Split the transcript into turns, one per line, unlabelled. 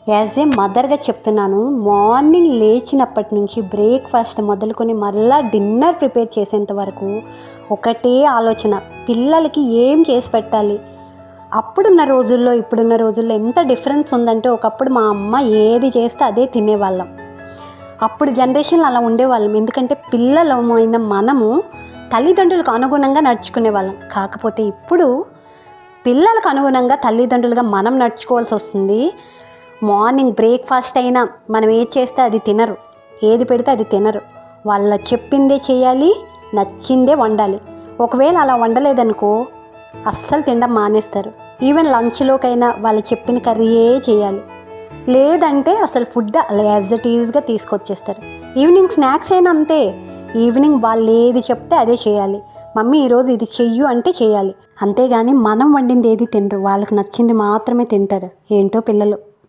As a మదర్గా చెప్తున్నాను, morning లేచినప్పటి నుంచి బ్రేక్ఫాస్ట్ మొదలుకొని మళ్ళీ డిన్నర్ ప్రిపేర్ చేసేంత వరకు ఒకటే ఆలోచన, పిల్లలకి ఏం చేసి పెట్టాలి. అప్పుడున్న రోజుల్లో ఇప్పుడున్న రోజుల్లో ఎంత డిఫరెన్స్ ఉందంటే, ఒకప్పుడు మా అమ్మ ఏది చేస్తే అదే తినేవాళ్ళం. అప్పుడు జనరేషన్లో అలా ఉండేవాళ్ళం. ఎందుకంటే పిల్లలమైన మనము తల్లిదండ్రులకు అనుగుణంగా నడుచుకునే వాళ్ళం. కాకపోతే ఇప్పుడు పిల్లలకు అనుగుణంగా తల్లిదండ్రులుగా మనం నడుచుకోవాల్సి వస్తుంది. మార్నింగ్ బ్రేక్ఫాస్ట్ అయినా మనం ఏది చేస్తే అది తినరు, ఏది పెడితే అది తినరు. వాళ్ళ చెప్పిందే చేయాలి, నచ్చిందే వండాలి. ఒకవేళ అలా వండలేదనుకో అస్సలు తినడం మానేస్తారు. ఈవెన్ లంచ్లోకైనా వాళ్ళు చెప్పిన కర్రీయే చేయాలి, లేదంటే అసలు ఫుడ్ అలా యాజ్ ఇట్ ఈజ్గా తీసుకొచ్చేస్తారు. ఈవినింగ్ స్నాక్స్ అయినా అంతే. ఈవినింగ్ వాళ్ళు ఏది చెప్తే అదే చేయాలి. మమ్మీ ఈరోజు ఇది చెయ్యు అంటే చేయాలి. అంతేగాని మనం వండింది ఏది తినరు, వాళ్ళకి నచ్చింది మాత్రమే తింటారు. ఏంటో పిల్లలు.